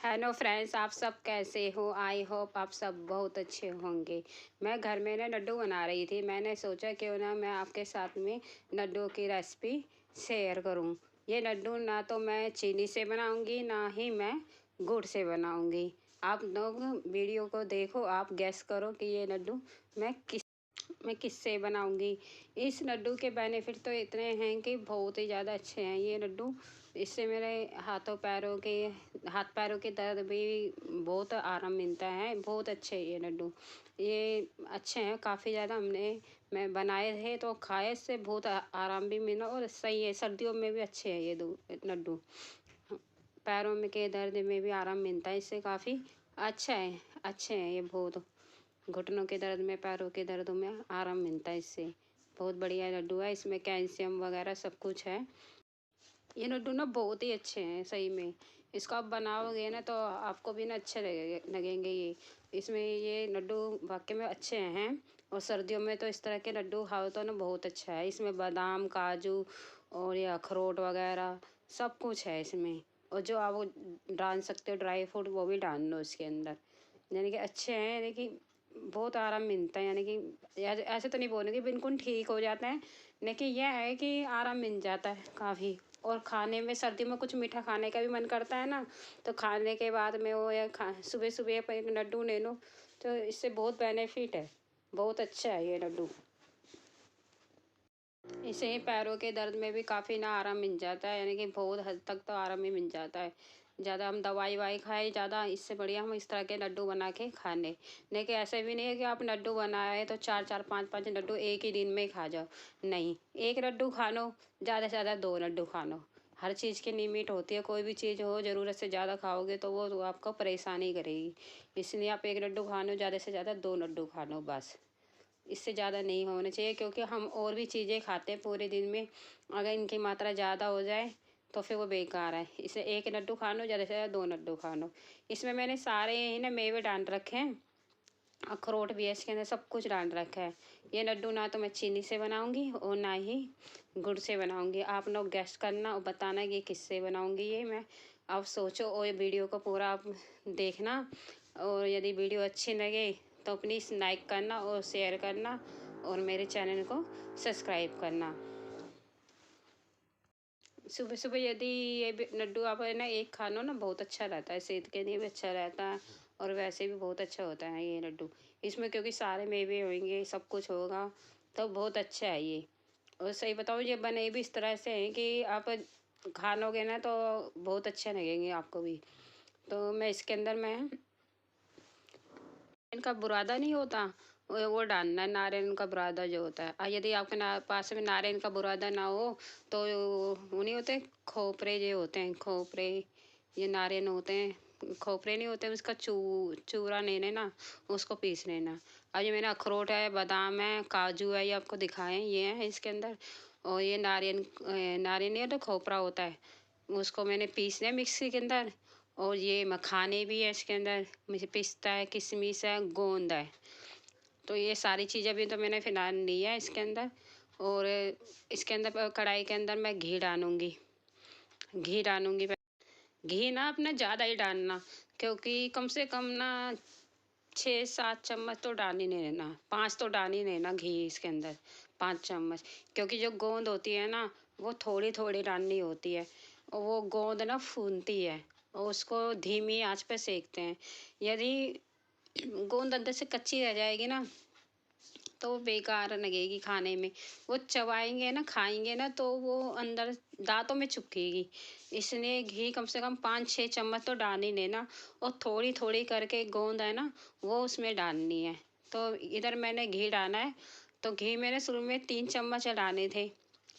Hello friends, आप सब कैसे हो? आई होप आप सब बहुत अच्छे होंगे। मैं घर में ना लड्डू बना रही थी। मैंने सोचा क्यों ना मैं आपके साथ में लड्डू की रेसिपी शेयर करूं। ये लड्डू ना तो मैं चीनी से बनाऊंगी, ना ही मैं गुड़ से बनाऊंगी। आप लोग वीडियो को देखो, आप गैस करो कि ये लड्डू मैं किससे बनाऊंगी। इस लड्डू के बेनिफिट तो इतने हैं कि बहुत ही ज़्यादा अच्छे हैं ये लड्डू। इससे मेरे हाथ पैरों के दर्द भी बहुत आराम मिलता है। बहुत अच्छे हैं ये लड्डू। ये अच्छे हैं काफ़ी ज़्यादा। मैं बनाए थे तो खाए, इससे बहुत आराम भी मिला और सही है। सर्दियों में भी अच्छे हैं ये दो लड्डू। पैरों में के दर्द में भी आराम मिलता है इससे, काफ़ी अच्छा है। अच्छे हैं ये बहुत। घुटनों के दर्द में, पैरों के दर्दों में आराम मिलता है इससे। बहुत बढ़िया लड्डू है, इसमें कैल्शियम वगैरह सब कुछ है। ये लड्डू ना बहुत ही अच्छे हैं सही में। इसको आप बनाओगे ना तो आपको भी ना अच्छे लगेंगे ये। इसमें ये लड्डू वाकई में अच्छे हैं। और सर्दियों में तो इस तरह के लड्डू खाओ तो ना बहुत अच्छा है। इसमें बादाम, काजू और ये अखरोट वगैरह सब कुछ है इसमें। और जो आप वो डाल सकते हो ड्राई फ्रूट, वो भी डाल लो इसके अंदर। यानी कि अच्छे हैं, यानी कि बहुत आराम मिलता है। यानी कि ऐसे तो नहीं बोलेंगे बिल्कुल ठीक हो जाता है, लेकिन यह है कि आराम मिल जाता है काफ़ी। और खाने में सर्दी में कुछ मीठा खाने का भी मन करता है ना, तो खाने के बाद में वो या खा सुबह सुबह पर एक लड्डू ले लो तो इससे बहुत बेनिफिट है। बहुत अच्छा है ये लड्डू। इससे पैरों के दर्द में भी काफ़ी ना आराम मिल जाता है। यानी कि बहुत हद तक तो आराम ही मिल जाता है। ज़्यादा हम दवाई वाई खाए ज़्यादा, इससे बढ़िया हम इस तरह के लड्डू बना के खा लें। लेकिन ऐसे भी नहीं है कि आप लड्डू बनाए तो चार चार पाँच पाँच लड्डू एक ही दिन में खा जाओ। नहीं, एक लड्डू खा लो, ज़्यादा से ज़्यादा दो लड्डू खा लो। हर चीज़ की लिमिट होती है। कोई भी चीज़ हो, ज़रूरत से ज़्यादा खाओगे तो वो तो आपको परेशानी करेगी। इसलिए आप एक लड्डू खा लो, ज़्यादा से ज़्यादा दो लड्डू खा लो बस। इससे ज़्यादा नहीं होना चाहिए, क्योंकि हम और भी चीज़ें खाते हैं पूरे दिन में। अगर इनकी मात्रा ज़्यादा हो जाए तो फिर वो बेकार है। इसे एक लड्डू खा लो, ज़्यादा से ज़्यादा दो लड्डू खा लो। इसमें मैंने सारे ही ना मेवे डाल रखे हैं। अखरोट भी है इसके अंदर, सब कुछ डाल रखा है। ये लड्डू ना तो मैं चीनी से बनाऊंगी और ना ही गुड़ से बनाऊंगी। आप लोग गेस्ट करना और बताना कि किससे बनाऊंगी ये मैं। आप सोचो और ये वीडियो को पूरा आप देखना। और यदि वीडियो अच्छी लगे तो प्लीज़ लाइक करना और शेयर करना और मेरे चैनल को सब्सक्राइब करना। सुबह सुबह यदि ये लड्डू आप है ना एक खा लो ना, बहुत अच्छा रहता है, सेहत के लिए भी अच्छा रहता है। और वैसे भी बहुत अच्छा होता है ये लड्डू। इसमें क्योंकि सारे मेवे होंगे, सब कुछ होगा, तो बहुत अच्छा है ये। और सही बताऊँ, ये बने भी इस तरह से हैं कि आप खा लोगे ना तो बहुत अच्छे लगेंगे आपको भी। तो मैं इसके अंदर मैं इनका बुरादा नहीं होता, वो डालना है, नारियल का बुरादा जो होता है। यदि आपके पास में नारियल का बुरादा ना हो तो वो नहीं होते खोपरे, जो होते हैं खोपरे, ये नारियल होते हैं, खोपरे नहीं होते, उसका चूरा ले लेना, उसको पीस लेना। अब ये मैंने अखरोट है, बादाम है, काजू है, ये आपको दिखाए ये है इसके अंदर। और ये नारियल नहीं होता, खोपरा होता है, उसको मैंने पीस लिया मिक्सी के अंदर। और ये मखाने भी है इसके अंदर, मुझे पिस्ता है, किशमिश है, गोंद है। तो ये सारी चीज़ें भी तो मैंने फिलहाल ली है इसके अंदर। और इसके अंदर कढ़ाई के अंदर मैं घी डालूंगी। घी डालूंगी घी ना अपना ज़्यादा ही डालना, क्योंकि कम से कम ना 6-7 चम्मच तो डाल ही नहीं लेना, 5 तो डाल ही लेना घी इसके अंदर, 5 चम्मच। क्योंकि जो गोंद होती है ना, वो थोड़ी थोड़ी डालनी होती है। और वो गोंद ना फूलती है और उसको धीमी आंच पे सेकते हैं। यदि गोंद अंदर से कच्ची रह जाएगी ना तो वो बेकार लगेगी खाने में। वो चबाएंगे ना, खाएंगे ना, तो वो अंदर दांतों में चुभेगी। इसलिए घी कम से कम 5-6 चम्मच तो डाल ही लेना। और थोड़ी थोड़ी करके गोंद है ना, वो उसमें डालनी है। तो इधर मैंने घी डाला है। तो घी मैंने शुरू में 3 चम्मच डाले थे,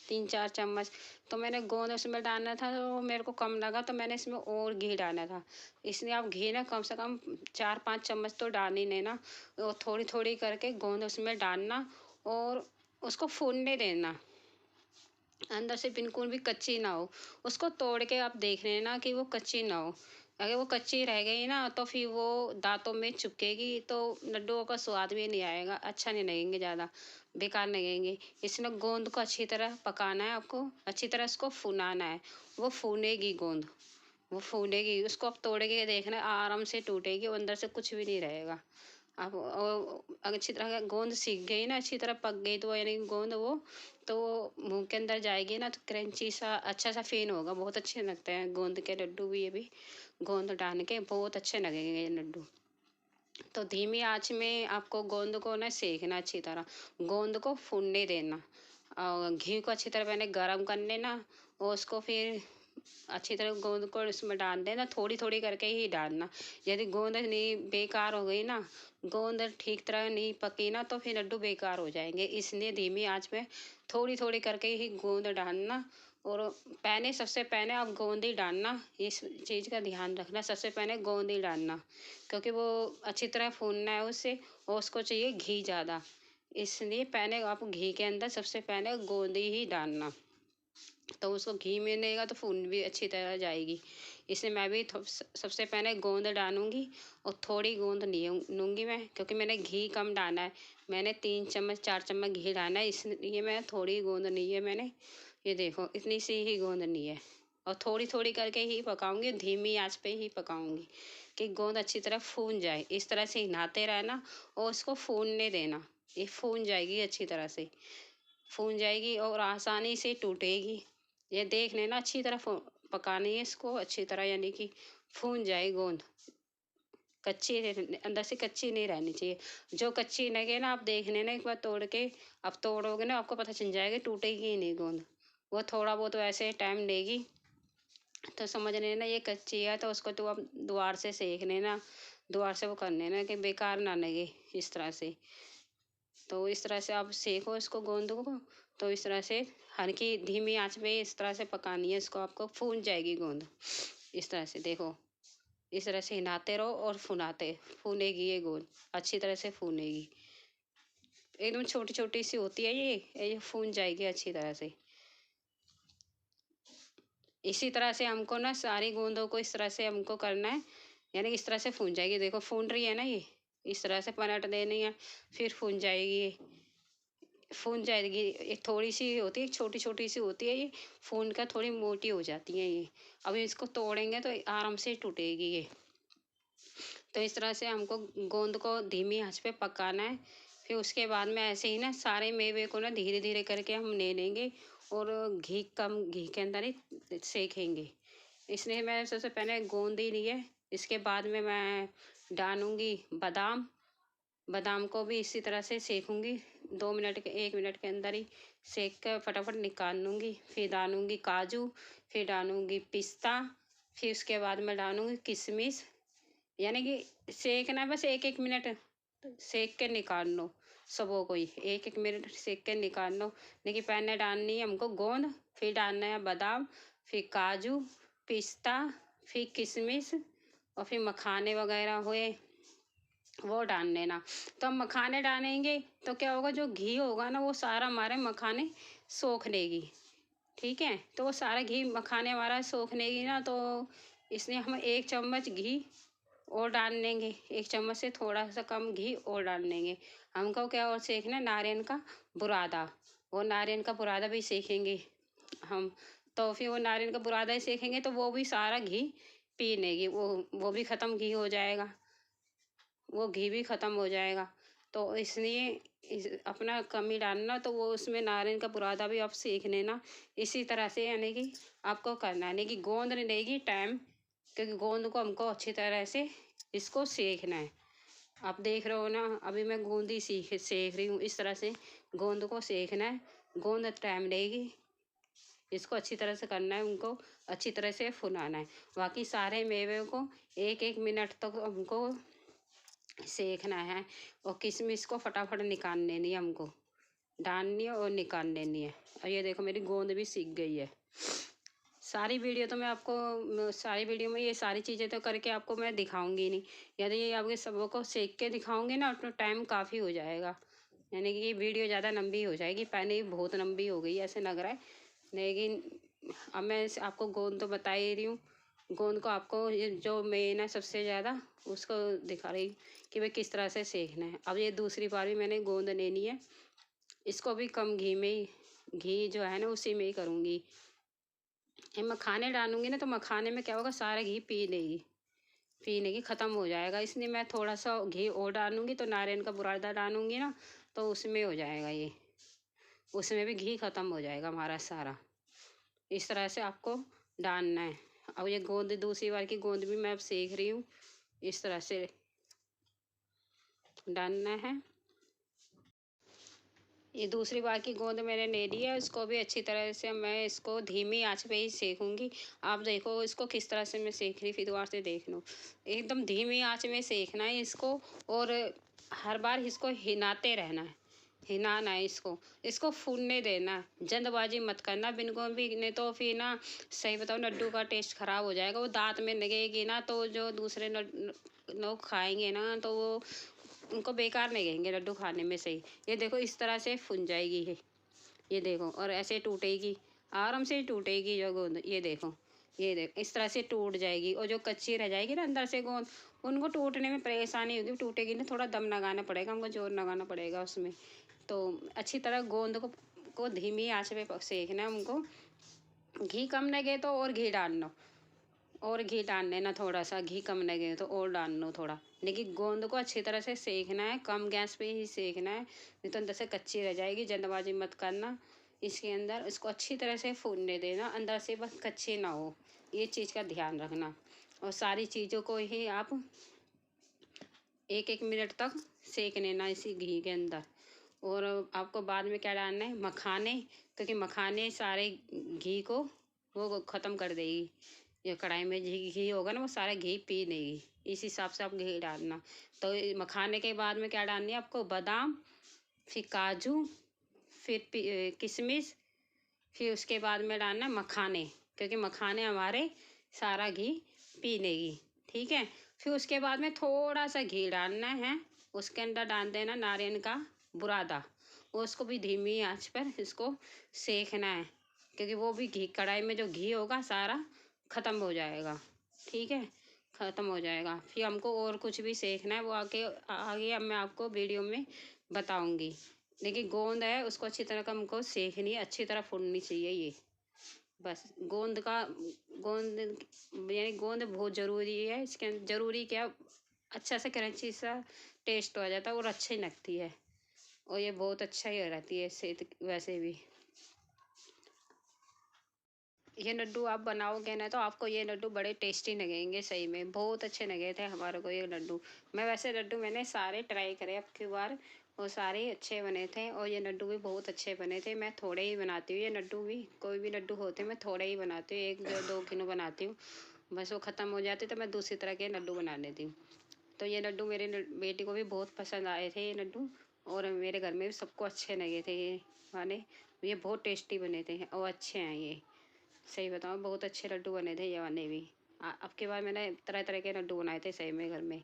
3-4 चम्मच। तो मैंने गोंद उसमें डालना था तो मेरे को कम लगा, तो मैंने इसमें और घी डाला था। इसलिए आप घी ना कम से कम 4-5 चम्मच तो डाल ही लेना। और थोड़ी थोड़ी करके गोंद उसमें डालना और उसको फूलने देना, अंदर से बिल्कुल भी कच्ची ना हो। उसको तोड़ के आप देख लेना कि वो कच्ची ना हो। अगर वो कच्ची रह गई ना तो फिर वो दांतों में चुपकेगी, तो लड्डुओं का स्वाद भी नहीं आएगा, अच्छा नहीं लगेंगे, ज़्यादा बेकार लगेंगे। इसलिए गोंद को अच्छी तरह पकाना है आपको, अच्छी तरह इसको फुलाना है। वो फूलेगी गोंद, वो फूलेगी, उसको आप तोड़ के देखना, आराम से टूटेगी, वो अंदर से कुछ भी नहीं रहेगा। आप अच्छी तरह गोंद सीख गई ना, अच्छी तरह पक गई, तो यानी गोंद वो, तो वो मुंह के अंदर जाएगी ना, तो क्रंची सा अच्छा सा फील होगा। बहुत अच्छे लगते हैं गोंद के लड्डू भी, ये भी गोंद डाल के बहुत अच्छे लगेंगे ये लड्डू। तो धीमी आंच में आपको गोंद को ना सेकना अच्छी तरह, गोंद को फूलने देना, और घी को अच्छी तरह पहले गरम कर लेना, और उसको फिर अच्छी तरह गोंद को उसमें डाल देना, थोड़ी थोड़ी करके ही डालना। यदि गोंद नहीं बेकार हो गई ना, गोंद ठीक तरह नहीं पकी ना, तो फिर लड्डू बेकार हो जाएंगे। इसलिए धीमी आंच में थोड़ी थोड़ी करके ही गोंद डालना। और पहले, सबसे पहले आप गोंद ही डालना, इस चीज़ का ध्यान रखना, सबसे पहले गोंद ही डालना, क्योंकि वो अच्छी तरह भूनना है उसे, और उसको चाहिए घी ज़्यादा। इसलिए पहले आप घी के अंदर सबसे पहले गोंद ही डालना, तो उसको घी मिलेगा तो फूल भी अच्छी तरह जाएगी। इसलिए मैं भी सबसे पहले गोंद डालूंगी, और थोड़ी गोंद लूँगी मैं, क्योंकि मैंने घी कम डाला है। मैंने 3 चम्मच 4 चम्मच घी डाला है, इसलिए मैं थोड़ी गोंद ली है मैंने। ये देखो, इतनी सी ही गोंद ली है, और थोड़ी थोड़ी करके ही पकाऊंगी, धीमी आंच पे ही पकाऊंगी, कि गोंद अच्छी तरह फून जाए। इस तरह से हिलाते रहना, और उसको फूनने देना। ये फून जाएगी अच्छी तरह से, फून जाएगी और आसानी से टूटेगी। ये देख लेना, अच्छी तरह पकानी है इसको अच्छी तरह, यानी कि फून जाए गोंद, कच्ची अंदर से कच्ची नहीं रहनी चाहिए। जो कच्ची लगे ना, आप देख लेना एक बार तोड़ के, आप तोड़ोगे ना, आपको पता चल जाएगा, टूटेगी ही नहीं गोंद। वो थोड़ा बहुत तो ऐसे टाइम लेगी, तो समझ लेना ये कच्ची है, तो उसको तो आप दोबारा से सेक लेना, दोबारा से वो कर लेना, कि बेकार ना लगे इस तरह से। तो इस तरह से आप सेको इसको गोंद को, तो इस तरह से हल्की धीमी आंच पे इस तरह से पकानी है इसको, आपको फून जाएगी गोंद। इस तरह से देखो, इस तरह से हिलाते रहो और फुनाते, फूनेगी ये गोंद, अच्छी तरह से फूनेगी। एकदम छोटी छोटी सी होती है ये फून जाएगी अच्छी तरह से। इसी तरह से हमको ना सारी गोंदों को इस तरह से हमको करना है, यानी इस तरह से फून जाएगी। देखो फून रही है ना ये, इस तरह से पलट देनी है, फिर फून जाएगी ये, फून जाएगी। एक थोड़ी सी होती है, छोटी छोटी सी होती है ये, फून का थोड़ी मोटी हो जाती है ये। अब इसको तोड़ेंगे तो आराम से टूटेगी ये। तो इस तरह से हमको गोंद को धीमी आंच पे पकाना है। फिर उसके बाद में ऐसे ही ना सारे मेवे को ना धीरे धीरे करके हम ले लेंगे, और घी कम घी के अंदर ही सेकेंगे। इसलिए मैं सबसे पहले गोंद ही ली है। इसके बाद में मैं डालूंगी बादाम, बादाम को भी इसी तरह से सेकूंगी, 2 मिनट के 1 मिनट के अंदर ही सेक कर फटाफट निकाल लूँगी। फिर डालूंगी काजू, फिर डालूंगी पिस्ता, फिर उसके बाद में डालूंगी किशमिश। यानी कि सेकना बस 1-1 मिनट सेक के निकाल लो, सबों को ही 1-1 मिनट सेक के निकाल लो। लेकिन पहले डालनी है हमको गोंद, फिर डालना है बादाम, फिर काजू, पिस्ता, फिर किशमिश, और फिर मखाने वगैरह हुए वो डाल लेना। तो हम मखाने डालेंगे तो क्या होगा, जो घी होगा ना वो सारा हमारे मखाने सोख लेगी। ठीक है, तो वो सारा घी मखाने हमारा सोख लेगी ना, तो इसलिए हम 1 चम्मच घी और डाल लेंगे, 1 चम्मच से थोड़ा सा कम घी और डाल लेंगे। हमको क्या और सेकना है, नारियल का बुरादा, वो नारियल का बुरादा भी सेकेंगे हम। तो फिर वो नारियल का बुरादा ही सेकेंगे तो वो भी सारा घी पी लेगी, वो भी ख़त्म घी हो जाएगा, वो घी भी ख़त्म हो जाएगा। तो इसलिए अपना कम ही डालना, तो वो उसमें नारियल का बुरादा भी आप सेक लेना। इसी तरह से यानी कि आपको करना है, यानी कि गोंद लेगी टाइम, क्योंकि गोंद को हमको अच्छी तरह से इसको सेकना है। आप देख रहे हो ना, अभी मैं गोंद ही सेक रही हूँ, इस तरह से गोंद को सेकना है। गोंद टाइम लेगी, इसको अच्छी तरह से करना है, उनको अच्छी तरह से फुलाना है। बाकी सारे मेवे को 1-1 मिनट तक हमको सेकना है, और किशमिश को फटाफट निकाल लेनी है हमको, डालनी है और निकाल लेनी है। और ये देखो मेरी गोंद भी सीख गई है। सारी वीडियो तो मैं आपको, सारी वीडियो में ये सारी चीज़ें तो करके आपको मैं दिखाऊंगी नहीं। यदि ये आपके सबों को सेक के दिखाऊंगी ना, तो टाइम काफ़ी हो जाएगा, यानी कि ये वीडियो ज़्यादा लंबी हो जाएगी। पहले ही बहुत लंबी हो गई ऐसे लग रहा है, लेकिन अब मैं आपको गोंद तो बता ही रही हूँ। गोंद को आपको जो मेन है सबसे ज़्यादा, उसको दिखा रही कि भाई किस तरह से सेकना है। अब ये दूसरी बार भी मैंने गोंद लेनी है, इसको भी कम घी में ही, घी जो है ना उसी में ही करूँगी। ये मखाने डालूँगी ना तो मखाने में क्या होगा, सारा घी पी लेगी, ख़त्म हो जाएगा। इसलिए मैं थोड़ा सा घी और डालूँगी, तो नारियल का बुरादा डालूँगी ना तो उसमें हो जाएगा ये, उसमें भी घी ख़त्म हो जाएगा हमारा सारा। इस तरह से आपको डालना है। अब ये गोंद, दूसरी बार की गोंद भी मैं अब सेक रही हूँ, इस तरह से डालना है। ये दूसरी बार की गोंद मैंने ले ली है, इसको भी अच्छी तरह से मैं इसको धीमी आंच पे ही सेकूंगी। आप देखो इसको किस तरह से मैं सेक रही, फिर दोबारा से देख लो। एकदम धीमी आंच में सेकना है इसको, और हर बार इसको हिलाते रहना है, हिलाना है इसको, इसको फूलने देना है, जल्दबाजी मत करना बिल्कुल भी, नहीं तो फिर ना, सही बताओ, लड्डू का टेस्ट खराब हो जाएगा। वो दांत में लगेगी ना तो जो दूसरे लोग खाएंगे ना तो वो, उनको बेकार लगेंगे लड्डू खाने में। सही, ये देखो इस तरह से फूल जाएगी ये देखो, और ऐसे टूटेगी, आराम से टूटेगी जो गोंद, ये देखो, ये देखो इस तरह से टूट जाएगी। और जो कच्ची रह जाएगी ना अंदर से गोंद, उनको टूटने में परेशानी होगी, टूटेगी ना, थोड़ा दम लगाना पड़ेगा हमको, जोर लगाना पड़ेगा उसमें। तो अच्छी तरह गोंद को धीमी आंच पे सेकना है हमको। घी कम लगे तो और घी डाल लो, और घी डाल लेना, थोड़ा सा घी कम लगे तो और डाल लो थोड़ा। लेकिन गोंद को अच्छी तरह से सेकना है, कम गैस पे ही सेकना है, नहीं तो अंदर से कच्ची रह जाएगी। जल्दबाजी मत करना, इसके अंदर इसको अच्छी तरह से फूलने देना, अंदर से बस कच्ची ना हो, ये चीज़ का ध्यान रखना। और सारी चीज़ों को ही आप 1-1 मिनट तक सेक लेना इसी घी के अंदर। और आपको बाद में क्या डालना है, मखाने, क्योंकि मखाने सारे घी को वो ख़त्म कर देगी। ये कढ़ाई में घी घी होगा ना, वो सारा घी पी लेगी, इस हिसाब से आप घी डालना। तो मखाने के बाद में क्या डालनी है आपको, बादाम, फिर काजू, फिर किशमिश, फिर उसके बाद में डालना मखाने, क्योंकि मखाने हमारे सारा घी पी लेगी। ठीक है, फिर उसके बाद में थोड़ा सा घी डालना है, उसके अंदर डाल देना नारियल का बुरादा, उसको भी धीमी आंच पर इसको सेकना है, क्योंकि वो भी घी, कढ़ाई में जो घी होगा सारा ख़त्म हो जाएगा। ठीक है, ख़त्म हो जाएगा। फिर हमको और कुछ भी सेकना है, वो आगे आगे अब मैं आपको वीडियो में बताऊंगी। देखिए गोंद है, उसको अच्छी तरह का हमको सेकनी है, अच्छी तरह फूलनी चाहिए ये, बस। गोंद यानी गोंद बहुत ज़रूरी है, इसके ज़रूरी क्या, अच्छा से क्रंची सा टेस्ट हो जाता है और अच्छी लगती है, और ये बहुत अच्छा ही रहती है सेहत वैसे भी। ये लड्डू आप बनाओगे ना तो आपको ये लड्डू बड़े टेस्टी लगेंगे, सही में बहुत अच्छे लगे थे हमारे को ये लड्डू। मैं वैसे लड्डू मैंने सारे ट्राई करे अब की बार, और सारे ही अच्छे बने थे, और ये लड्डू भी बहुत अच्छे बने थे। मैं थोड़े ही बनाती हूँ ये लड्डू भी, कोई भी लड्डू होते हैं मैं थोड़े ही बनाती हूँ, 1-2 किलो बनाती हूँ, बस वो ख़त्म हो जाते तो मैं दूसरी तरह के लड्डू बना लेती हूँ। तो ये लड्डू मेरे बेटी को भी बहुत पसंद आए थे ये लड्डू, और मेरे घर में भी सबको अच्छे लगे थे ये वाले। ये बहुत टेस्टी बने थे और अच्छे हैं ये, सही बताऊँ बहुत अच्छे लड्डू बने थे ये वाले भी। अब की बार मैंने तरह तरह के लड्डू बनाए थे सही में घर में,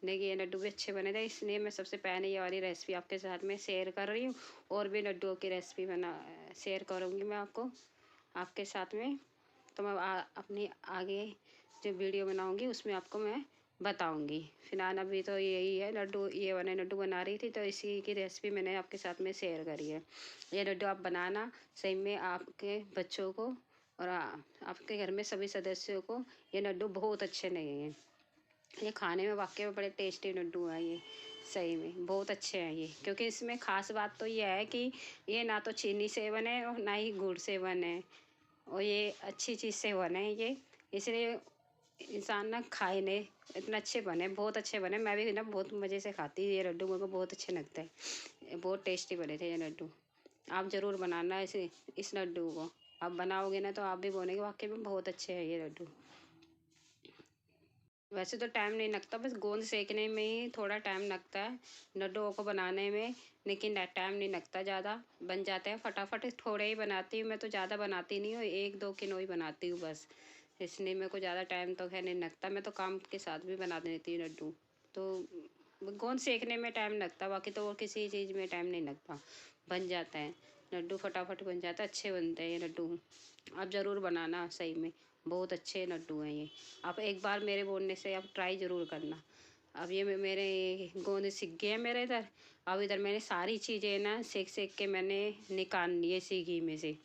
लेकिन ये लड्डू भी अच्छे बने थे, इसलिए मैं सबसे पहले ये वाली रेसिपी आपके साथ में शेयर कर रही हूँ। और भी लड्डुओं की रेसिपी बना शेयर करूँगी मैं आपको, आपके साथ में। तो मैं अपनी आगे जो वीडियो बनाऊँगी उसमें आपको मैं बताऊँगी। फिलहाल अभी तो यही है लड्डू, ये वाले लड्डू बना रही थी, तो इसी की रेसिपी मैंने आपके साथ में शेयर करी है। ये लड्डू आप बनाना, सही में आपके बच्चों को और आपके घर में सभी सदस्यों को ये लड्डू बहुत अच्छे लगेंगे। ये खाने में वाकई में बड़े टेस्टी लड्डू हैं ये, सही में बहुत अच्छे हैं ये। क्योंकि इसमें ख़ास बात तो ये है कि ये ना तो चीनी से बने और ना ही गुड़ से बने, और ये अच्छी चीज़ से बने ये, इसलिए इंसान ना खाए नहीं, इतना अच्छे बने, बहुत अच्छे बने। मैं भी ना बहुत मज़े से खाती हूँ ये लड्डू, मेरे को बहुत अच्छे लगते हैं, बहुत टेस्टी बने थे ये लड्डू। आप ज़रूर बनाना इसे, इस लड्डू को आप बनाओगे ना तो आप भी बोलेंगे वाकई में बहुत अच्छे हैं ये लड्डू। वैसे तो टाइम नहीं लगता, बस गोंद सेकने में ही थोड़ा टाइम लगता है लड्डुओं को बनाने में, लेकिन टाइम नहीं लगता ज़्यादा, बन जाते हैं फटाफट। थोड़े ही बनाती हूँ मैं, तो ज़्यादा बनाती नहीं हूँ, 1-2 किलो ही बनाती हूँ बस, इसलिए मेरे को ज़्यादा टाइम तो खैर नहीं लगता। मैं तो काम के साथ भी बना देती हूँ लड्डू, तो गोंद सेकने में टाइम लगता, बाकी तो और किसी चीज़ में टाइम नहीं लगता, बन जाता है लड्डू, फटाफट बन जाता है, अच्छे बनते हैं ये लड्डू। आप ज़रूर बनाना, सही में बहुत अच्छे लड्डू हैं ये। आप एक बार मेरे बोलने से आप ट्राई ज़रूर करना। अब ये मेरे गोंद सीख गए हैं मेरे इधर, अब इधर मैंने सारी चीज़ें ना सेक सेक के मैंने निकाल ली है इसी घी में से।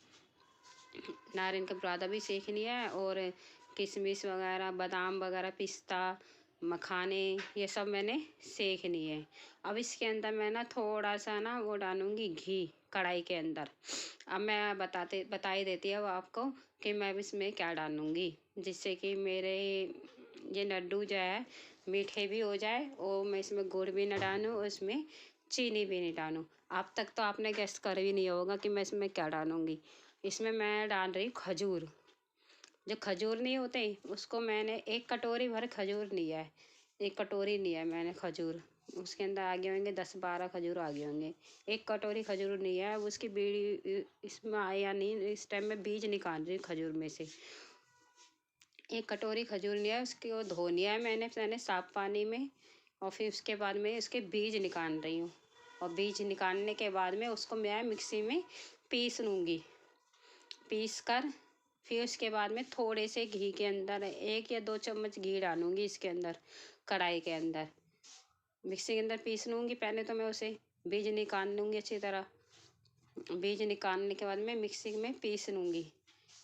नारियल का बुरादा भी सेकनी है, और किशमिश वगैरह, बादाम वगैरह, पिस्ता, मखाने, ये सब मैंने सेक लिए है। अब इसके अंदर मैं ना थोड़ा सा ना वो डालूंगी घी कढ़ाई के अंदर। अब मैं बता ही देती हूँ आपको कि मैं इसमें क्या डालूंगी, जिससे कि मेरे ये लड्डू जो है मीठे भी हो जाए, और मैं इसमें गुड़ भी ना डालूँ और इसमें चीनी भी नहीं डालूँ। अब तक तो आपने गेस कर भी नहीं होगा कि मैं इसमें क्या डालूंगी। इसमें मैं डाल रही खजूर। जो खजूर नहीं होते उसको मैंने 1 कटोरी भर खजूर लिया है। 1 कटोरी लिया है मैंने खजूर। उसके अंदर आ गए होंगे 10-12 खजूर आ गए होंगे। 1 कटोरी खजूर लिया है। उसकी बीड़ी इसमें आया नहीं, इस टाइम में बीज निकाल रही हूँ खजूर में से। 1 कटोरी खजूर लिया है, उसको धो लिया है मैंने साफ पानी में, और फिर उसके बाद में इसके बीज निकाल रही हूँ। और बीज निकालने के बाद में उसको मैं मिक्सी में पीस लूँगी। पीस कर फिर उसके बाद में थोड़े से घी के अंदर 1 या 2 चम्मच घी डालूंगी इसके अंदर, कढ़ाई के अंदर। मिक्सी के अंदर पीस लूँगी पहले तो मैं उसे, बीज निकाल लूँगी अच्छी तरह। बीज निकालने के बाद में मिक्सी में पीस लूँगी।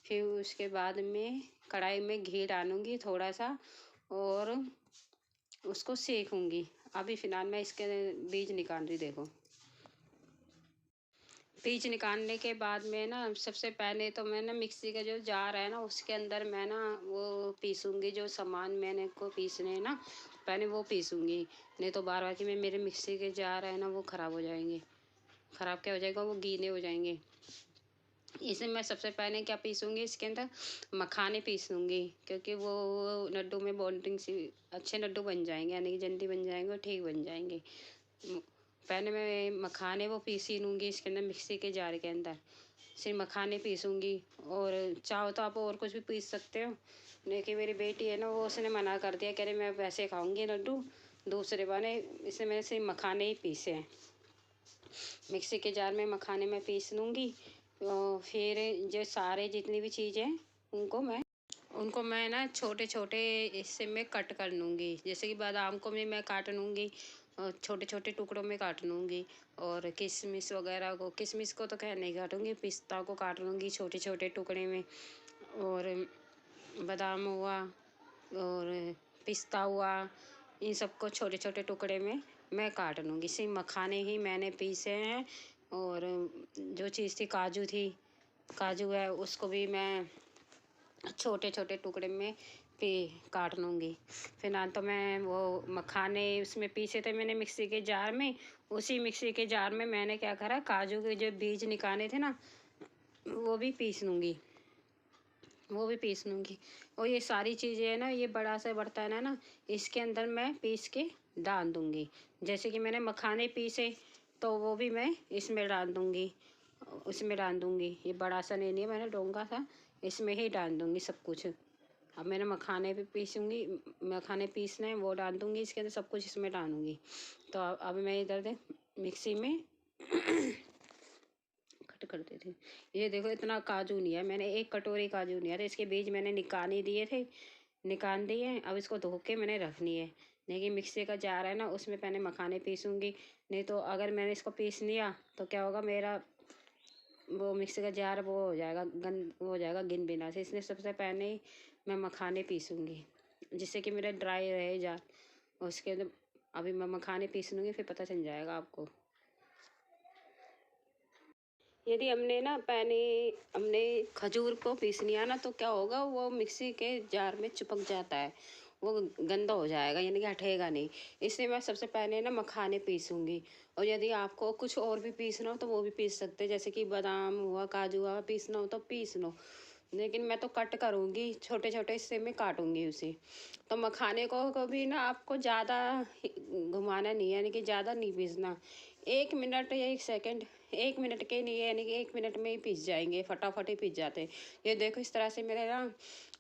फिर उसके बाद में कढ़ाई में घी डालूँगी थोड़ा सा, और उसको सेकूँगी। अभी फ़िलहाल मैं इसके बीज निकाल रही, देखो। बीज निकालने के बाद में ना सबसे पहले तो मैं ना मिक्सी का जो जार है ना उसके अंदर मैं ना वो पीसूँगी, जो सामान मैंने को पीसने हैं ना पहले वो पीसूँगी। नहीं तो बार बार कि मैं मेरे मिक्सी के जार है ना वो ख़राब हो जाएंगे। ख़राब क्या हो जाएगा, वो गीले हो जाएंगे। इसे मैं सबसे पहले क्या पीसूँगी, इसके अंदर मखाने पीस लूँगी, क्योंकि वो लड्डू में बॉन्डिंग सी अच्छे लड्डू बन जाएंगे, यानी कि जल्दी बन जाएंगे और ठीक बन जाएंगे। पहले मैं मखाने वो पीसी लूँगी इसके अंदर मिक्सी के जार के अंदर। सिर्फ मखाने पीसूँगी, और चाहो तो आप और कुछ भी पीस सकते हो। लेकिन मेरी बेटी है ना वो उसने मना कर दिया, कह रही मैं वैसे खाऊंगी लड्डू दूसरे बने, इसलिए मैंने सिर्फ मखाने ही पीसे हैं। मिक्सी के जार में मखाने में पीस लूँगी, और फिर जो सारे जितनी भी चीज़ें उनको मैं ना छोटे छोटे हिस्से में कट कर लूँगी। जैसे कि बादाम को भी मैं काट लूँगी, और छोटे छोटे टुकड़ों में काट लूँगी। और किशमिश वगैरह को, किशमिश को तो खैर नहीं काटूँगी, पिस्ता को काट लूँगी छोटे छोटे टुकड़े में। और बादाम हुआ और पिस्ता हुआ, इन सबको छोटे छोटे टुकड़े में मैं काट लूँगी। सिर्फ मखाने ही मैंने पीसे हैं। और जो चीज़ थी काजू है उसको भी मैं छोटे छोटे टुकड़े में पे काट लूँगी। फिलहाल तो मैं वो मखाने उसमें पीसे थे मैंने मिक्सी के जार में, उसी मिक्सी के जार में मैंने क्या करा, काजू के जो बीज निकाले थे ना वो भी पीस लूँगी। और ये सारी चीज़ें है ना, ये बड़ा सा बर्तन है ना, इसके अंदर मैं पीस के डाल दूँगी। जैसे कि मैंने मखाने पीसे तो वो भी मैं इसमें डाल दूँगी, उसमें डाल दूँगी। ये बड़ा सा नहीं लिया मैंने, डोंगा था, इसमें ही डाल दूँगी सब कुछ। अब मैंने मखाने भी पीसूँगी, मखाने पीसने हैं वो डाल दूँगी इसके अंदर, सब कुछ इसमें डालूँगी। तो अब मैं इधर दे मिक्सी में कट कर देती। ये देखो इतना काजू लिया मैंने, 1 कटोरी काजू लिया था, इसके बीज मैंने निकाल ही दिए थे, निकाल दिए। अब इसको धो के मैंने रख लिए। लेकिन मिक्सी का जार है ना उसमें पहले मखाने पीसूँगी, नहीं तो अगर मैंने इसको पीस लिया तो क्या होगा, मेरा वो मिक्सी का जार वो हो जाएगा वो हो जाएगा गिन बिना से। इसलिए सबसे पहले ही मैं मखाने पीसूँगी, जिससे कि मेरा ड्राई रहे जार। उसके अंदर अभी मैं मखाने पीस लूँगी, फिर पता चल जाएगा आपको। यदि हमने खजूर को पीस लिया ना तो क्या होगा, वो मिक्सी के जार में चिपक जाता है, वो गंदा हो जाएगा, यानी कि हटेगा नहीं। इसलिए मैं सबसे पहले ना मखाने पीसूँगी। और यदि आपको कुछ और भी पीसना हो तो वो भी पीस सकते हैं, जैसे कि बादाम हुआ, काजू हुआ, पीसना हो तो पीस लो। लेकिन मैं तो कट करूँगी, छोटे छोटे हिस्से में काटूँगी उसे। तो मखाने को भी ना आपको ज़्यादा घुमाना नहीं है, यानी कि ज़्यादा नहीं पीसना। 1 मिनट या 1 सेकंड, 1 मिनट के लिए, यानी कि 1 मिनट में ही पीस जाएंगे, फटाफट ही पीस जाते हैं। ये देखो इस तरह से मेरे ना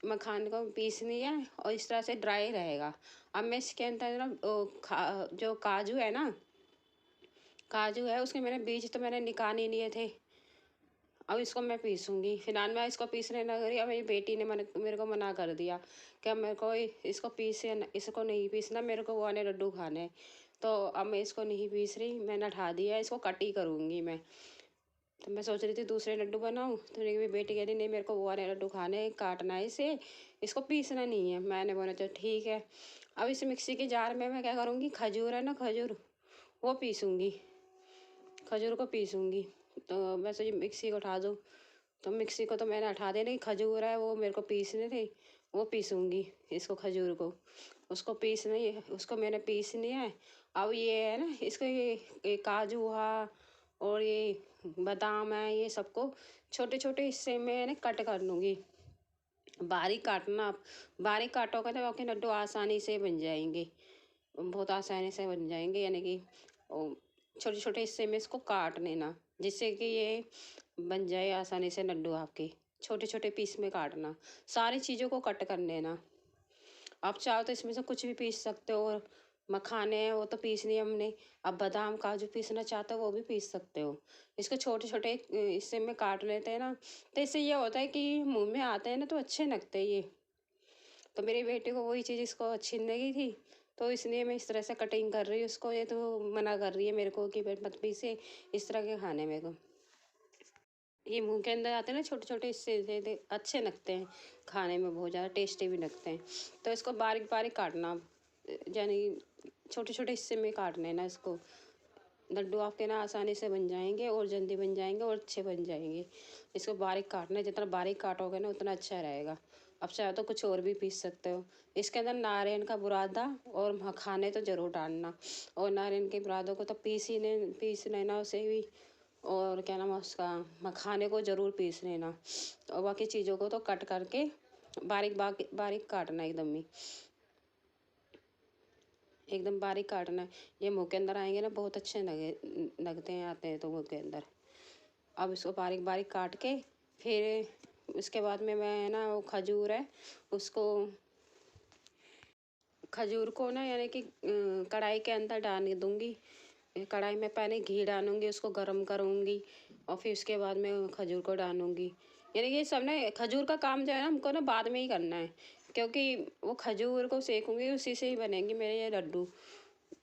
मखान को पीस लिया, और इस तरह से ड्राई रहेगा। अब मैं इसके अंदर ना जो काजू है उसके मैंने बीज तो मैंने निकाल ही लिए थे। अब इसको मैं पीसूँगी। फिलहाल मैं इसको पीसने लग रही, अब मेरी बेटी ने मेरे को मना कर दिया कि मेरे को इसको नहीं पीसना, मेरे को वो वाले लड्डू खाने हैं। तो अब मैं इसको नहीं पीस रही, मैंने हटा दिया, इसको कट ही करूँगी मैं। तो मैं सोच रही थी दूसरे लड्डू बनाऊँ, तो मेरी बेटी कह रही नहीं मेरे को वो वाले लड्डू खाने हैं, काटना है इसे, इसको पीसना नहीं है। मैंने बोला चलो ठीक है। अब इस मिक्सी के जार में मैं क्या करूँगी, खजूर है ना खजूर, वो पीसूँगी, खजूर को पीसूँगी। तो वैसे ये मिक्सी को उठा दूँ, तो मिक्सी को तो मैंने हटा देना, खजूर है वो मेरे को पीसने थे, वो पीसूँगी इसको, खजूर को उसको पीसनी है, उसको मैंने पीसनी है। अब ये है ना इसको ये काजू हुआ और ये बादाम है, ये सबको छोटे छोटे हिस्से में है ना कट कर लूँगी। बारीक काटना आप, बारीक काटोगे तो आपके लड्डू आसानी से बन जाएंगे, बहुत आसानी से बन जाएंगे। यानी कि छोटे छोटे हिस्से में इसको काट लेना, जिससे कि ये बन जाए आसानी से लड्डू आपके। छोटे छोटे पीस में काटना, सारी चीज़ों को कट कर लेना। आप चाहो तो इसमें से कुछ भी पीस सकते हो, और मखाने हैं वो तो पीस लिए हमने, अब बादाम काजू पीसना चाहते हो वो भी पीस सकते हो। इसको छोटे छोटे हिस्से में काट लेते हैं ना, तो इससे ये होता है कि मुंह में आते हैं ना तो अच्छे लगते हैं ये। तो मेरी बेटी को वही चीज़ इसको अच्छी लगी थी, तो इसलिए मैं इस तरह से कटिंग कर रही हूँ उसको। ये तो मना कर रही है मेरे को कि मत पीसे इस तरह के खाने मेरे को। ये मुंह के अंदर आते हैं ना छोटे छोटे हिस्से से, अच्छे लगते हैं खाने में, बहुत ज़्यादा टेस्टी भी लगते हैं। तो इसको बारीक बारीक काटना, यानी छोटे छोटे हिस्से में काट लेना इसको। लड्डू आपके ना आसानी से बन जाएंगे और जल्दी बन जाएंगे और अच्छे बन जाएंगे। इसको बारीक काटना है, जितना बारीक काटोगे ना उतना अच्छा रहेगा। अब चाहे तो कुछ और भी पीस सकते हो। इसके अंदर नारियल का बुरादा और मखाने तो ज़रूर डालना, और नारियल के बुरादों को तो पीस लेना उसे भी, और क्या नाम है उसका, मखाने को ज़रूर पीस लेना। और बाकी चीज़ों को तो कट करके बारीक बारीक बारीक काटना, एकदम बारीक काटना है। ये मुंह के अंदर आएंगे ना बहुत अच्छे लगते हैं, आते हैं तो मुंह के अंदर। अब इसको बारीक बारीक काट के फिर उसके बाद में मैं ना वो खजूर है उसको, खजूर को ना यानी कि कढ़ाई के अंदर डाल दूँगी। कढ़ाई में पहले घी डालूँगी, उसको गर्म करूँगी, और फिर उसके बाद में खजूर को डालूँगी। यानी कि ये सब ना खजूर का काम जो है ना हमको ना बाद में ही करना है, क्योंकि वो खजूर को सेकूँगी उसी से ही बनेंगी मेरे ये लड्डू।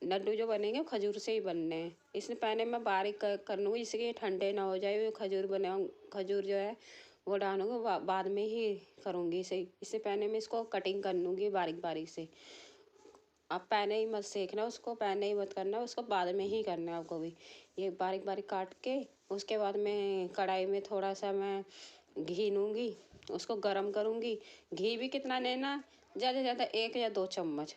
लड्डू जो बनेंगे वो खजूर से ही बनने हैं, इसलिए पहले मैं बारीक कर लूँगी जिससे कि ठंडे ना हो जाए। वो खजूर बना खजूर जो है वो डालूँगी, बाद में ही करूँगी इसे। इससे पहले मैं इसको कटिंग कर लूँगी बारीक बारीक से। आप पहले ही मत सेकना उसको, पहले ही मत करना उसको, बाद में ही करना है आपको भी। ये बारीक बारीक काट के उसके बाद में कढ़ाई में थोड़ा सा मैं घी लूँगी, उसको गरम करूँगी। घी भी कितना लेना, ज़्यादा से ज़्यादा 1 या 2 चम्मच।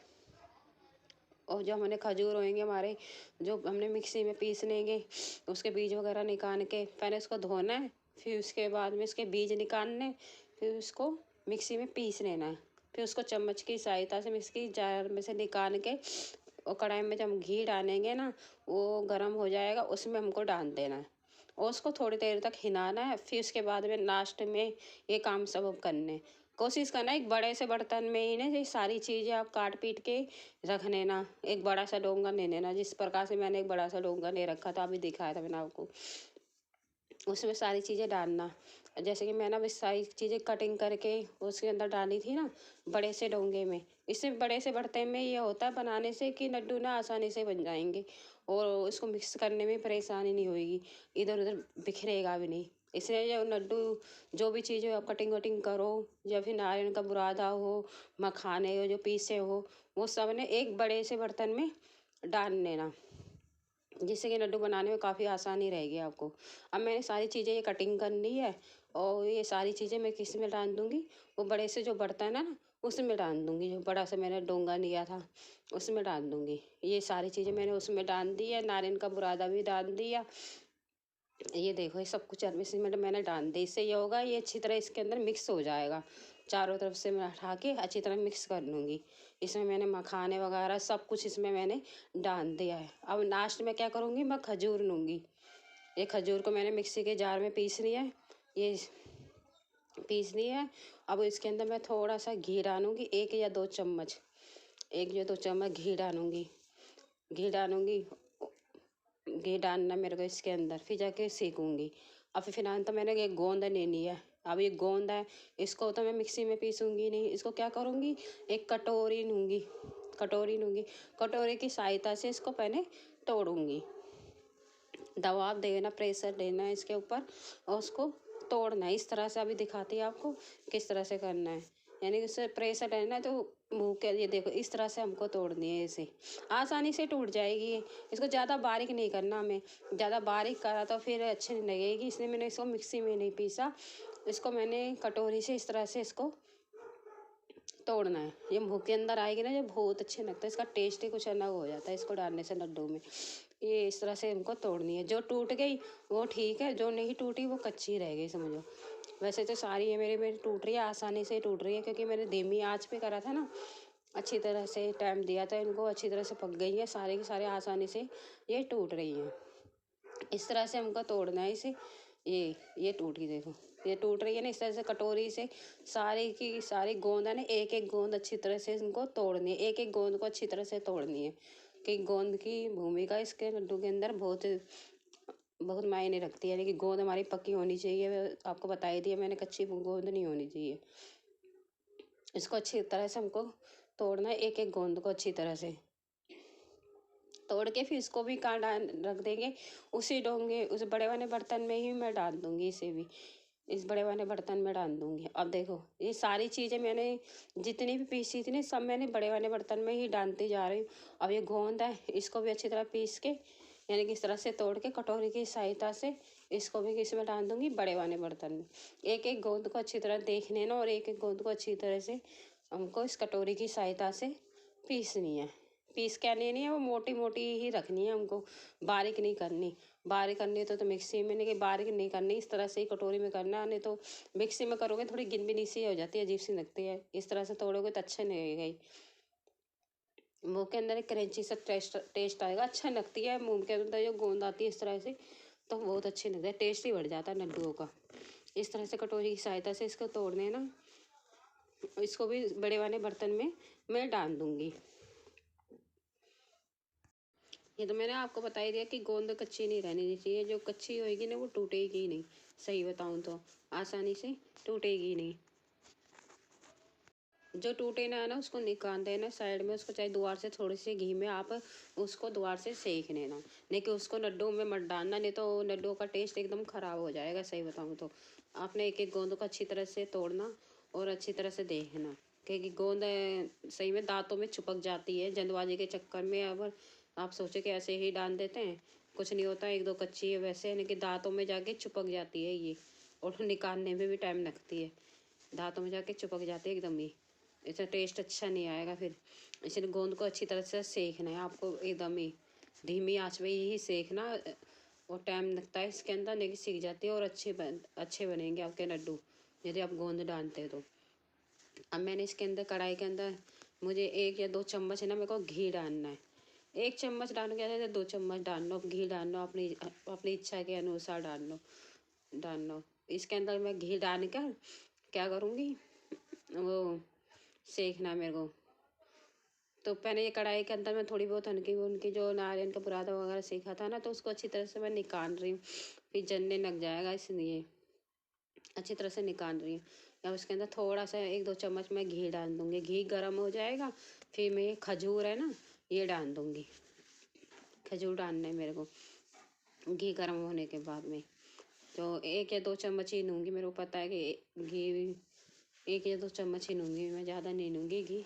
और जो हमने खजूर होंगे हमारे, जो हमने मिक्सी में पीस लेंगे, उसके बीज वगैरह निकाल के पहले उसको धोना है, फिर उसके बाद में इसके बीज निकालने, फिर उसको मिक्सी में पीस लेना है। फिर उसको चम्मच की सहायता से मिक्सी जार में से निकाल के, और कढ़ाई में जब हम घी डालेंगे ना वो गर्म हो जाएगा, उसमें हमको डाल देना है और उसको थोड़ी देर तक हिलाना है। फिर उसके बाद में लास्ट में ये काम सब करने, कोशिश करना एक बड़े से बर्तन में ही ना ये सारी चीज़ें आप काट पीट के रख लेना। एक बड़ा सा डोंगा ले लेना, जिस प्रकार से मैंने एक बड़ा सा डोंगा ले रखा था, अभी दिखाया था मैंने आपको। उसमें सारी चीज़ें डालना, जैसे कि मैंने अभी सारी चीज़ें कटिंग करके उसके अंदर डाली थी ना बड़े से डोंगे में। इससे बड़े से बर्तन में ये होता है बनाने से कि लड्डू ना आसानी से बन जाएंगे, और उसको मिक्स करने में परेशानी नहीं होएगी, इधर उधर बिखरेगा भी नहीं। इसलिए जो लड्डू जो भी चीज़ें आप कटिंग वटिंग करो, या फिर नारियल का बुरादा हो, मखाने हो जो पीसे हो, वो सब ने एक बड़े से बर्तन में डाल लेना, जिससे कि लड्डू बनाने में काफ़ी आसानी रहेगी आपको। अब मैंने सारी चीज़ें ये कटिंग कर ली है, और ये सारी चीज़ें मैं किस में डाल दूँगी, वो बड़े से जो बर्तन है ना उसमें डाल दूँगी, जो बड़ा सा मैंने डोंगा लिया था उसमें डाल दूँगी। ये सारी चीज़ें मैंने उसमें डाल दी है, नारियल का बुरादा भी डाल दिया। ये देखो ये सब कुछ इसी में मैंने डाल दी। इससे ये होगा ये अच्छी तरह इसके अंदर मिक्स हो जाएगा, चारों तरफ से मैं हटा के अच्छी तरह मिक्स कर लूँगी। इसमें मैंने मखाने वगैरह सब कुछ इसमें मैंने डाल दिया है। अब लास्ट में क्या करूँगी, मैं खजूर लूँगी। ये खजूर को मैंने मिक्सी के जार में पीस लिया है, ये पीस लिया है। अब इसके अंदर मैं थोड़ा सा घी डालूँगी, 1 या 2 चम्मच, 1 या 2 चम्मच घी डालूँगी। घी डालूँगी, घी डालना मेरे को इसके अंदर, फिर जाके सेकूँगी। अब फिलहाल तो मैंने एक गोंद ले ली है। अब ये गोंद है, इसको तो मैं मिक्सी में पीसूँगी नहीं, इसको क्या करूँगी, एक कटोरी लूँगी, कटोरी की सहायता से इसको पहले तोड़ूँगी। दबाव देना, प्रेशर देना है इसके ऊपर और उसको तोड़ना है। इस तरह से अभी दिखाती है आपको किस तरह से करना है। यानी कि उससे प्रेशर देना है तो मुँह के ये देखो इस तरह से हमको तोड़नी है इसे। आसानी से टूट जाएगी ये। इसको ज़्यादा बारीक नहीं करना हमें। ज़्यादा बारीक करा तो फिर अच्छी नहीं लगेगी, इसलिए मैंने इसको मिक्सी में नहीं पीसा। इसको मैंने कटोरी से इस तरह से इसको तोड़ना है। ये मुँह के अंदर आएगी ना, ये बहुत अच्छे लगता है। इसका टेस्ट ही कुछ अलग हो जाता है इसको डालने से लड्डू में। ये इस तरह से हमको तोड़नी है। जो टूट गई वो ठीक है, जो नहीं टूटी वो कच्ची रह गई समझो। वैसे तो सारी ये मेरी मेरी टूट रही है, आसानी से टूट रही है, क्योंकि मैंने धीमी आंच पे करा था ना। अच्छी तरह से टाइम दिया था इनको, अच्छी तरह से पक गई है सारे की सारे, आसानी से ये टूट रही हैं। इस तरह से हमको तोड़ना है इसे। ये टूट गई देखो, ये टूट रही है ना। इस तरह से कटोरी से सारी की सारी गोंद है ना, एक एक गोंद अच्छी तरह से इनको तोड़नी है। एक एक गोंद को अच्छी तरह से तोड़नी है, कि गोंद की भूमिका इसके लड्डू के अंदर बहुत बहुत मायने रखती है। यानी कि गोंद हमारी पक्की होनी चाहिए, आपको बता ही दिया मैंने, कच्ची गोंद नहीं होनी चाहिए। इसको अच्छी तरह से हमको तोड़ना है, एक एक गोंद को अच्छी तरह से तोड़ के फिर इसको भी कहाँ डाल रख देंगे, उसी डोंगे उस बड़े वाले बर्तन में ही मैं डाल दूंगी। इसे भी इस बड़े वाले बर्तन में डाल दूंगी। अब देखो ये सारी चीज़ें मैंने जितनी भी पीसी थी ना, सब मैंने बड़े वाले बर्तन में ही डालती जा रही हूँ। अब ये गोंद है, इसको भी अच्छी तरह पीस के यानी कि इस तरह से तोड़ के कटोरी की सहायता से इसको भी इसमें डाल दूंगी बड़े वाले बर्तन में। एक एक गोंद को अच्छी तरह देख लेना और एक एक गोंद को अच्छी तरह से हमको इस कटोरी की सहायता से पीसनी है। पीस क्या लेनी है, वो मोटी मोटी ही रखनी है हमको, बारीक नहीं करनी। बारीक करनी है तो मिक्सी में, नहीं कि बारीक नहीं करनी, इस तरह से ही कटोरी में करना है। नहीं तो मिक्सी में करोगे थोड़ी गिनबिनी सी हो जाती है, अजीब सी लगती है। इस तरह से तोड़ोगे तो अच्छा नहीं लगेगा। मुँह के अंदर एक क्रंची सा टेस्ट आएगा, अच्छा लगती है मुँह के अंदर जो गोंद आती है इस तरह से, तो बहुत अच्छी लगती है, टेस्ट ही बढ़ जाता है लड्डुओं का। इस तरह से कटोरी की सहायता से इसको तोड़ने ना, इसको भी बड़े वाले बर्तन में मैं डाल दूंगी। ये तो मैंने आपको बता ही दिया कि गोंद कच्ची नहीं रहनी चाहिए। जो कच्ची होएगी ना वो टूटेगी नहीं, सही बताऊँ तो आसानी से टूटेगी नहीं। जो टूटे ना ना उसको निकाल देना साइड में, उसको चाहे द्वार से थोड़ी सी घी में आप उसको द्वार से सेक लेना, नहीं कि उसको लड्डू में मत डालना, नहीं तो लड्डू का टेस्ट एकदम ख़राब हो जाएगा। सही बताऊँ तो आपने एक एक गोंद को अच्छी तरह से तोड़ना और अच्छी तरह से देखना, क्योंकि गोंद सही में दांतों में चिपक जाती है जल्दबाजी के चक्कर में। अब आप सोचे कि ऐसे ही डाल देते हैं, कुछ नहीं होता, एक दो कच्ची है वैसे, यानी कि दांतों में जाके चिपक जाती है ये, और निकालने में भी टाइम लगती है। दांतों में जाके चिपक जाती है एकदम ही, इसका टेस्ट अच्छा नहीं आएगा फिर। इसलिए गोंद को अच्छी तरह से सेकना है आपको, एकदम ही धीमी आंच में ही सेकना। और टाइम लगता है इसके अंदर, लेकिन सीख जाती है और अच्छे बनेंगे आपके लड्डू यदि आप गोंद डालते हैं तो। अब मैंने इसके अंदर कढ़ाई के अंदर मुझे 1 या 2 चम्मच है ना, मेरे को घी डालना है। 1 चम्मच डालने के जैसे 2 चम्मच डाल लो, अब घी डाल लो अपनी अपनी इच्छा के अनुसार डाल लो। इसके अंदर मैं घी डाल कर क्या करूँगी, वो सेकना है मेरे को। तो पहले ये कढ़ाई के अंदर मैं थोड़ी बहुत हल्की उनकी जो नारियल का बुरादा वगैरह सेका था ना, तो उसको अच्छी तरह से मैं निकाल रही हूँ, फिर जलने लग जाएगा, इसलिए अच्छी तरह से निकाल रही हूँ। अब उसके अंदर थोड़ा सा 1-2 चम्मच मैं घी डाल दूँगी। घी गर्म हो जाएगा, फिर मैं ये खजूर है ना ये डाल दूँगी। खजूर डालना है मेरे को घी गर्म होने के बाद में। तो 1 या 2 चम्मच ही लूँगी, मेरे को पता है कि घी 1 या 2 चम्मच ही लूँगी मैं, ज़्यादा नहीं लूँगी घी।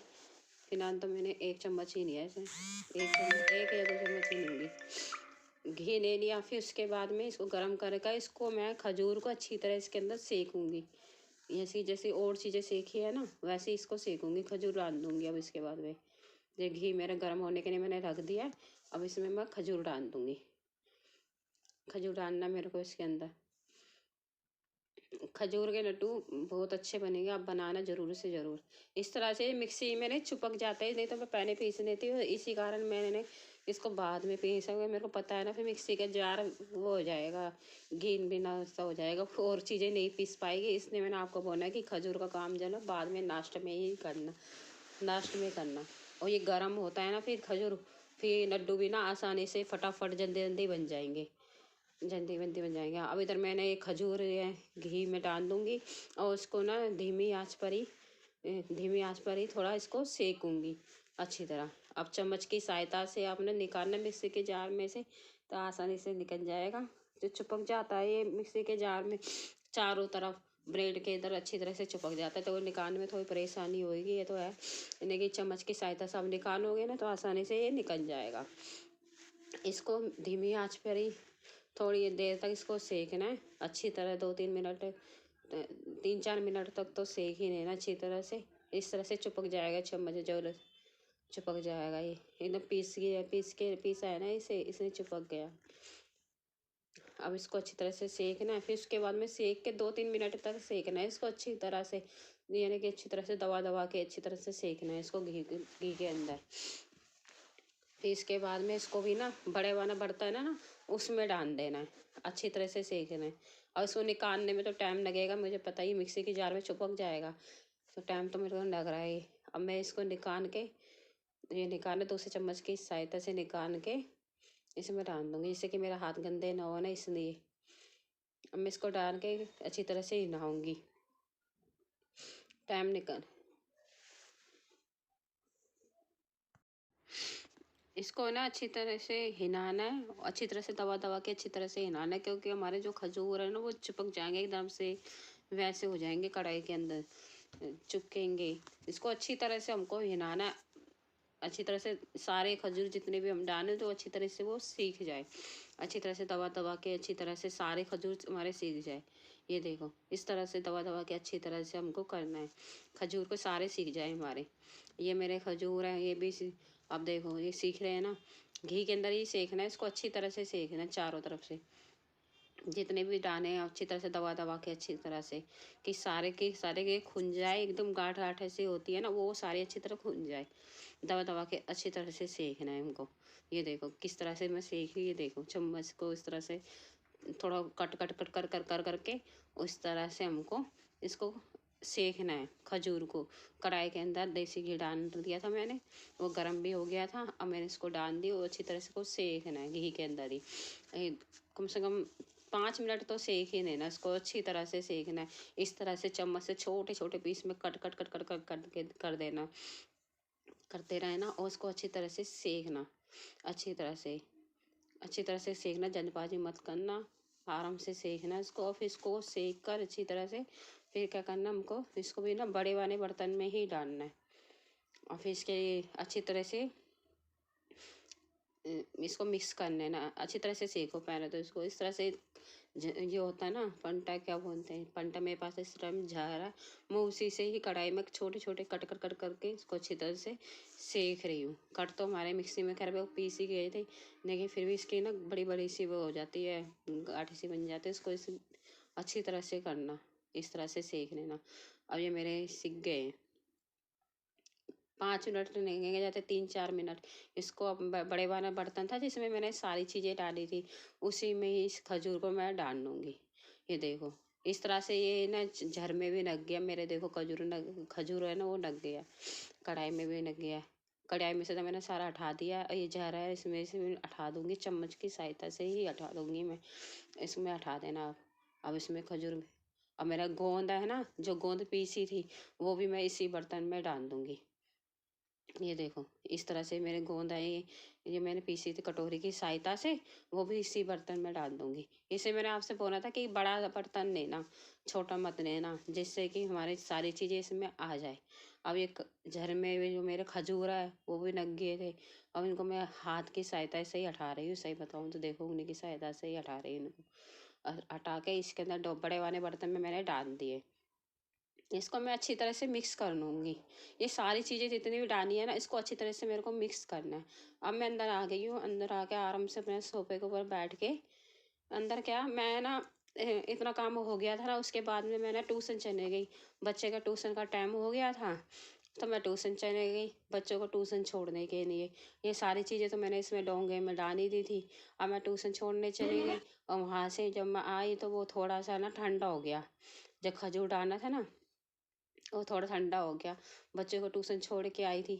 फिलहाल तो मैंने 1 चम्मच ही लिया है इसे, 1 या 2 चम्मच ही लूँगी। घी ले लिया, फिर उसके बाद में इसको गर्म करके इसको मैं खजूर को अच्छी तरह इसके अंदर सेकूँगी। ऐसी जैसे और चीज़ें सेकी है ना वैसे इसको सेकूँगी, खजूर डाल दूँगी। अब इसके बाद में ये घी मेरा गर्म होने के लिए मैंने रख दिया है, अब इसमें मैं खजूर डाल दूँगी। खजूर डालना मेरे को इसके अंदर। खजूर के लड्डू बहुत अच्छे बनेंगे, आप बनाना ज़रूर से ज़रूर। इस तरह से मिक्सी में नहीं चिपक जाते हैं, नहीं तो मैं पहले पीस लेती हूँ, इसी कारण मैंने इसको बाद में पीसा हुआ। मेरे को पता है ना फिर मिक्सी का जार वो हो जाएगा, घिन भी ना सा हो जाएगा, और चीज़ें नहीं पीस पाएगी। इसलिए मैंने आपको बोला कि खजूर का काम जो है ना बाद में लास्ट में ही करना, लास्ट में करना। और ये गर्म होता है ना फिर खजूर, फिर लड्डू भी ना आसानी से फटाफट जल्दी जल्दी बन जाएंगे, जल्दी बंदी बन जाएंगे। अब इधर मैंने ये खजूर ये घी में डाल दूँगी और उसको ना धीमी आंच पर ही थोड़ा इसको सेकूँगी अच्छी तरह। अब चम्मच की सहायता से आपने निकालना मिक्सी के जार में से, तो आसानी से निकल जाएगा। जो चिपक जाता है ये मिक्सी के जार में चारों तरफ, ब्रेड के इधर अच्छी तरह से चिपक जाता है, तो वो निकालने में थोड़ी परेशानी होगी। ये तो है, यानी कि चम्मच की सहायता से आप निकालोगे ना तो आसानी से ये निकल जाएगा। इसको धीमी आंच पर ही थोड़ी देर तक इसको सेकना है अच्छी तरह, 2-3 मिनट, 3-4 मिनट तक तो सेक ही लेना अच्छी तरह से। इस तरह से चिपक जाएगा चम्मच, जो चिपक जाएगा ये एकदम पीसा है ना इसे, इसने चिपक गया। अब इसको अच्छी तरह से सेकना है, फिर उसके बाद में सेक के 2-3 मिनट तक सेकना है इसको अच्छी तरह से, यानी कि अच्छी तरह से दबा दबा के अच्छी तरह से सेकना है इसको घी के अंदर। फिर इसके बाद में इसको भी ना बड़े वाला बर्तन है ना उसमें डाल देना है, अच्छी तरह से सेकना है। और इसको निकालने में तो टाइम लगेगा, मुझे पता ही मिक्सी के जार में चिपक जाएगा, तो टाइम तो मेरे को लग रहा है। अब मैं इसको निकाल के, ये निकालना दूसरे चम्मच की सहायता से निकाल के इसमें डाल दूँगी, जिससे कि मेरा हाथ गंदे ना हो ना, इसलिए। अब मैं इसको डाल के अच्छी तरह से हिलाऊंगी, टाइम निकल इसको ना अच्छी तरह से हिलाना है, अच्छी तरह से दबा दबा के अच्छी तरह से हिलाना है, क्योंकि हमारे जो खजूर है ना वो चिपक जाएंगे एकदम से, वैसे हो जाएंगे कढ़ाई के अंदर, चिपकेंगे। इसको अच्छी तरह से हमको हिलाना है, अच्छी तरह से सारे खजूर जितने भी हम डालें तो अच्छी तरह से वो सीख जाए, अच्छी तरह से दबा दबा के अच्छी तरह से सारे खजूर हमारे सीख जाए। ये देखो इस तरह से दबा दबा के अच्छी तरह से हमको करना है, खजूर को सारे सीख जाए हमारे। ये मेरे खजूर हैं, ये भी अब देखो ये सीख रहे हैं ना, घी के अंदर ही सेकना है इसको, अच्छी तरह से सेकना है चारों तरफ से, जितने भी दाने हैं अच्छी तरह से दबा दबा के अच्छी तरह से, कि सारे के खुन जाए, एकदम गाढ़ गाढ़ ऐसी होती है ना वो सारी अच्छी तरह खुन जाए, दबा दबा के अच्छी तरह से सेकना है हमको। ये देखो किस तरह से मैं सेक रही, ये देखो चम्मच को इस तरह से थोड़ा कट कट कट कर कर कर करके उस तरह से हमको इसको सेकना है खजूर को। कढ़ाई के अंदर देसी घी डाल दिया था मैंने, वो गर्म भी हो गया था, अब मैंने इसको डाल दी, वो अच्छी तरह से को सेकना है घी के अंदर ही, कम से कम 5 मिनट तो सेक ही लेना, इसको अच्छी तरह से सेकना है। इस तरह से चम्मच से छोटे छोटे पीस में cut cut cut cut cut कर देना, करते रहना, और उसको अच्छी तरह से सेकना, अच्छी तरह से सेकना, जल्दबाजी मत करना, आराम से सेकना इसको। और फिर इसको सेक कर अच्छी तरह से फिर क्या करना हमको, इसको भी ना बड़े वाले बर्तन में ही डालना है, और फिर इसके अच्छी तरह से इसको मिक्स कर लेना, अच्छी तरह से सेको पहले तो इसको इस तरह से। ये होता है ना पंटा, क्या बोलते हैं पंटा, मेरे पास इस टाइम जा रहा है, मैं उसी से ही कढ़ाई में छोटे छोटे कट कर करके इसको अच्छी तरह से सेक रही हूँ। कट तो हमारे मिक्सी में खैर वो पीस ही गए थे, लेकिन फिर भी इसकी ना बड़ी बड़ी सी वो हो जाती है, गाठी सी बन जाती है, इसको इस अच्छी तरह से करना, इस तरह से सेक लेना। अब ये मेरे सीख गए हैं, 5 मिनट तो नहीं लगेंगे, जाते 3-4 मिनट। इसको अब बड़े वाला बर्तन था जिसमें मैंने सारी चीज़ें डाली थी, उसी में ही इस खजूर को मैं डाल लूँगी। ये देखो इस तरह से ये ना झर में भी लग गया मेरे, देखो खजूर है ना वो लग गया, कढ़ाई में भी लग गया। कढ़ाई में से तो मैंने सारा हटा दिया, और ये झर है इसमें से भी हटा दूँगी, चम्मच की सहायता से ही हटा दूँगी मैं, इसमें हटा देना आप। अब इसमें खजूर, अब मेरा गोंद है ना, जो गोंद पीसी थी वो भी मैं इसी बर्तन में डाल दूँगी। ये देखो इस तरह से मेरे गोंद आए, ये मैंने पीसी थी कटोरी की सहायता से, वो भी इसी बर्तन में डाल दूंगी। इसे मैंने आपसे बोला था कि बड़ा बर्तन लेना, छोटा मत लेना, जिससे कि हमारी सारी चीज़ें इसमें आ जाए। अब ये झर में भी जो मेरे खजूर है वो भी लग गए थे, अब इनको मैं हाथ की सहायता से ही हटा रही हूँ, सही बताऊँ तो देखो उन्हीं की सहायता से ही हटा रही हूँ इनको, हटा के इसके अंदर बड़े वाले बर्तन में मैंने डाल दिए। इसको मैं अच्छी तरह से मिक्स कर लूँगी, ये सारी चीज़ें जितनी भी डाली है ना इसको अच्छी तरह से मेरे को मिक्स करना है। अब मैं अंदर आ गई हूँ, अंदर आके आराम से अपने सोफे के ऊपर बैठ के, अंदर क्या मैं ना इतना काम हो गया था ना, उसके बाद में मैं ना ट्यूशन चले गई, बच्चे का ट्यूशन का टाइम हो गया था, तो मैं ट्यूशन चले गई बच्चों को ट्यूशन छोड़ने के लिए। ये सारी चीज़ें तो मैंने इसमें डोंगे में डाली दी थी। अब मैं ट्यूशन छोड़ने चली गई, और वहाँ से जब मैं आई तो वो थोड़ा सा ना ठंडा हो गया, जब खजूर डालना था ना वो थोड़ा ठंडा हो गया। बच्चे को ट्यूशन छोड़ के आई थी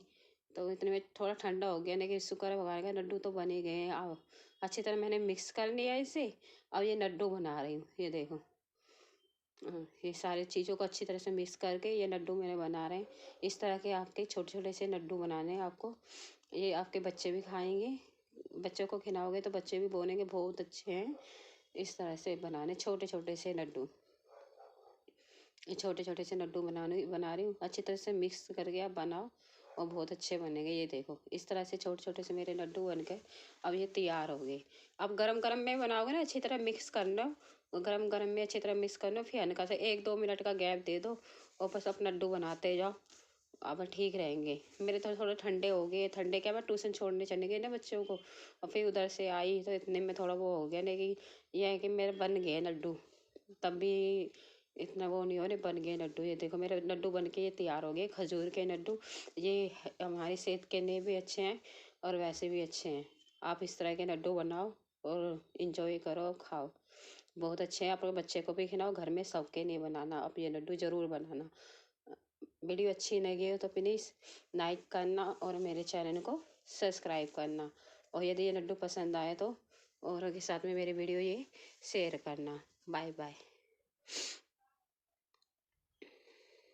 तो इतने में थोड़ा ठंडा हो गया, लेकिन शुक्र है भगवान का लड्डू तो बन ही गए हैं। अब अच्छी तरह मैंने मिक्स कर लिया इसे, अब ये लड्डू बना रही हूँ, ये देखो। ये सारी चीज़ों को अच्छी तरह से मिक्स करके ये लड्डू मैंने बना रहे हैं। इस तरह के आपके छोटे छोटे से लड्डू बनाने हैं आपको, ये आपके बच्चे भी खाएंगे, बच्चों को खिलाओगे तो बच्चे भी बोलेंगे बहुत अच्छे हैं। इस तरह से बनाने छोटे छोटे से लड्डू, ये छोटे छोटे से लड्डू बना रही हूँ। अच्छी तरह से मिक्स करके आप बनाओ और बहुत अच्छे बनेंगे। ये देखो इस तरह से छोटे छोटे से मेरे लड्डू बन गए। अब ये तैयार हो गए। अब गरम गरम में बनाओगे ना, अच्छी तरह मिक्स करना, और गरम गरम में अच्छी तरह मिक्स करना, फिर हल्का सा 1-2 मिनट का गैप दे दो और बस आप लड्डू बनाते जाओ। अब ठीक रहेंगे। मेरे तो थोड़े ठंडे हो गए, ठंडे क्या, मैं ट्यूशन छोड़ने चले गई ना बच्चों को, और फिर उधर से आई तो इतने में थोड़ा वो हो गया। लेकिन यह है कि मेरे बन गए लड्डू, तब भी इतना वो नहीं हो रहे, बन गए लड्डू। ये देखो मेरे लड्डू बन के ये तैयार हो गए, खजूर के लड्डू। ये हमारी सेहत के लिए भी अच्छे हैं और वैसे भी अच्छे हैं। आप इस तरह के लड्डू बनाओ और इंजॉय करो, खाओ, बहुत अच्छे हैं। आप अपने बच्चे को भी खिलाओ, घर में सबके लिए बनाना, आप ये लड्डू ज़रूर बनाना। वीडियो अच्छी लगी हो तो प्लीज़ लाइक करना और मेरे चैनल को सब्सक्राइब करना, और यदि ये लड्डू पसंद आए तो औरों के साथ में मेरी वीडियो ये शेयर करना। Bye bye.